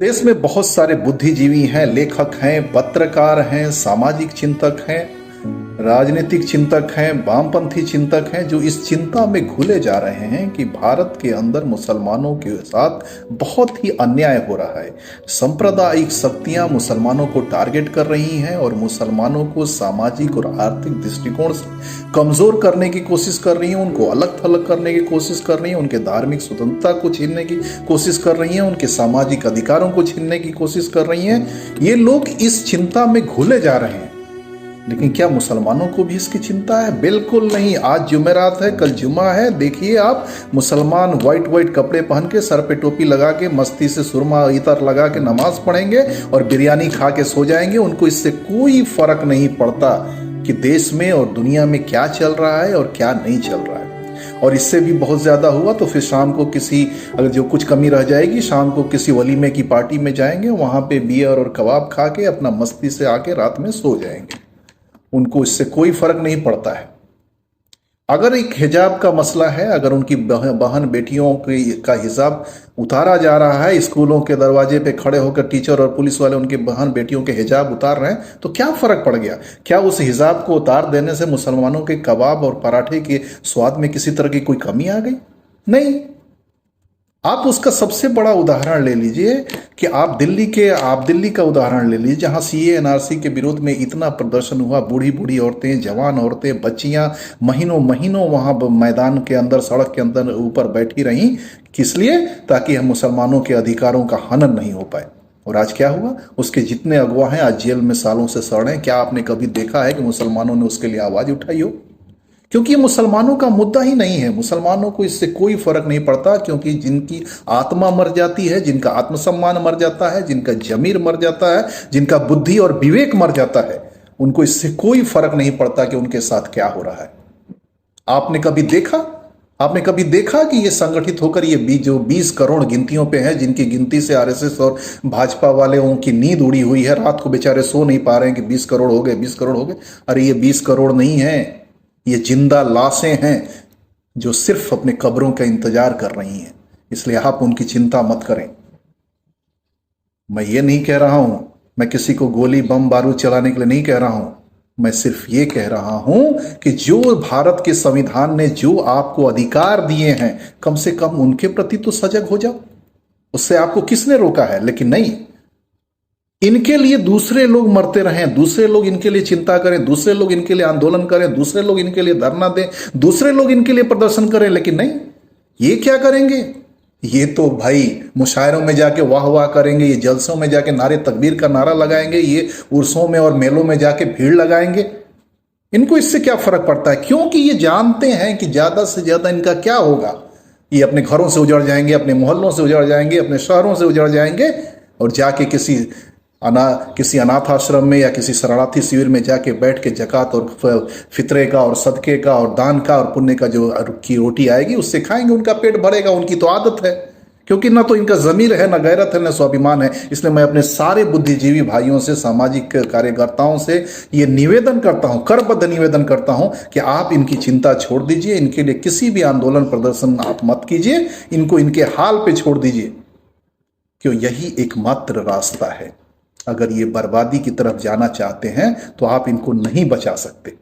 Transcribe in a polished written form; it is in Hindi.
देश में बहुत सारे बुद्धिजीवी हैं, लेखक हैं, पत्रकार हैं, सामाजिक चिंतक हैं, राजनीतिक चिंतक हैं, वामपंथी चिंतक हैं, जो इस चिंता में घुले जा रहे हैं कि भारत के अंदर मुसलमानों के साथ बहुत ही अन्याय हो रहा है। सांप्रदायिक शक्तियां मुसलमानों को टारगेट कर रही हैं और मुसलमानों को सामाजिक और आर्थिक दृष्टिकोण से कमजोर करने की कोशिश कर रही हैं, उनको अलग थलग करने की कोशिश कर रही हैं, उनके धार्मिक स्वतंत्रता को छीनने की कोशिश कर रही हैं, उनके सामाजिक अधिकारों को छीनने की कोशिश कर रही हैं। ये लोग इस चिंता में घुले जा रहे हैं। लेकिन क्या मुसलमानों को भी इसकी चिंता है? बिल्कुल नहीं। आज जुमेरात है, कल जुमा है। देखिए आप, मुसलमान वाइट कपड़े पहन के, सर पे टोपी लगा के, मस्ती से सुरमा इतर लगा के नमाज पढ़ेंगे और बिरयानी खा के सो जाएंगे। उनको इससे कोई फर्क नहीं पड़ता कि देश में और दुनिया में क्या चल रहा है और क्या नहीं चल रहा है। और इससे भी बहुत ज्यादा हुआ तो फिर शाम को किसी, अगर जो कुछ कमी रह जाएगी, शाम को किसी वलीमे की पार्टी में जाएंगे, वहां पे बियर और कबाब खा के अपना मस्ती से आके रात में सो जाएंगे। उनको इससे कोई फर्क नहीं पड़ता है। अगर एक हिजाब का मसला है, अगर उनकी बहन बेटियों का हिजाब उतारा जा रहा है, स्कूलों के दरवाजे पे खड़े होकर टीचर और पुलिस वाले उनके बहन बेटियों के हिजाब उतार रहे हैं, तो क्या फर्क पड़ गया? क्या उस हिजाब को उतार देने से मुसलमानों के कबाब और पराठे के स्वाद में किसी तरह की कोई कमी आ गई? नहीं। आप उसका सबसे बड़ा उदाहरण ले लीजिए कि आप दिल्ली का उदाहरण ले लीजिए, जहां सीए एनआरसी के विरोध में इतना प्रदर्शन हुआ। बूढ़ी बूढ़ी औरतें, जवान औरतें, बच्चियां महीनों महीनों वहां मैदान के अंदर, सड़क के अंदर ऊपर बैठी रहीं। किस लिए? ताकि हम मुसलमानों के अधिकारों का हनन नहीं हो पाए। और आज क्या हुआ? उसके जितने अगवा हैं आज जेल में सालों से सड़ रहे हैं। क्या आपने कभी देखा है कि मुसलमानों ने उसके लिए आवाज उठाई हो? क्योंकि ये मुसलमानों का मुद्दा ही नहीं है। मुसलमानों को इससे कोई फर्क नहीं पड़ता, क्योंकि जिनकी आत्मा मर जाती है, जिनका आत्मसम्मान मर जाता है, जिनका जमीर मर जाता है, जिनका बुद्धि और विवेक मर जाता है, उनको इससे कोई फर्क नहीं पड़ता कि उनके साथ क्या हो रहा है। आपने कभी देखा कि ये संगठित होकर ये जो 20 करोड़ गिनतियों पे हैं, जिनकी गिनती से आरएसएस और भाजपा वाले उनकी नींद उड़ी हुई है, रात को बेचारे सो नहीं पा रहे हैं कि 20 करोड़ हो गए, 20 करोड़ हो गए। अरे ये 20 करोड़ नहीं है, ये जिंदा लाशें हैं जो सिर्फ अपने कब्रों का इंतजार कर रही हैं। इसलिए आप उनकी चिंता मत करें। मैं ये नहीं कह रहा हूं, मैं किसी को गोली बम बारूद चलाने के लिए नहीं कह रहा हूं। मैं सिर्फ ये कह रहा हूं कि जो भारत के संविधान ने जो आपको अधिकार दिए हैं, कम से कम उनके प्रति तो सजग हो जाओ। उससे आपको किसने रोका है? लेकिन नहीं, इनके लिए दूसरे लोग मरते रहें, दूसरे लोग इनके लिए चिंता करें, दूसरे लोग इनके लिए आंदोलन करें, दूसरे लोग इनके लिए धरना दें, दूसरे लोग इनके लिए प्रदर्शन करें। लेकिन नहीं, ये क्या करेंगे? ये तो भाई मुशायरों में जाके वाह वाह करेंगे, ये जलसों में जाके नारे तकबीर का नारा लगाएंगे, ये उर्सों में और मेलों में जाके भीड़ लगाएंगे। इनको इससे क्या फर्क पड़ता है? क्योंकि ये जानते हैं कि ज्यादा से ज्यादा इनका क्या होगा। ये अपने घरों से उजड़ जाएंगे, अपने मोहल्लों से उजड़ जाएंगे, अपने शहरों से उजड़ जाएंगे और जाके किसी अनाथ आश्रम में या किसी शरणार्थी शिविर में जाके बैठ के जकात और फितरे का और सदके का और दान का और पुण्य का जो की रोटी आएगी उससे खाएंगे, उनका पेट भरेगा। उनकी तो आदत है, क्योंकि ना तो इनका जमीर है, ना गैरत है, ना स्वाभिमान है। इसलिए मैं अपने सारे बुद्धिजीवी भाइयों से, सामाजिक कार्यकर्ताओं से ये निवेदन करता हूं, करबद्ध निवेदन करता हूं कि आप इनकी चिंता छोड़ दीजिए। इनके लिए किसी भी आंदोलन प्रदर्शन आप मत कीजिए, इनको इनके हाल पे छोड़ दीजिए, क्यों यही एकमात्र रास्ता है। अगर ये बर्बादी की तरफ जाना चाहते हैं तो आप इनको नहीं बचा सकते।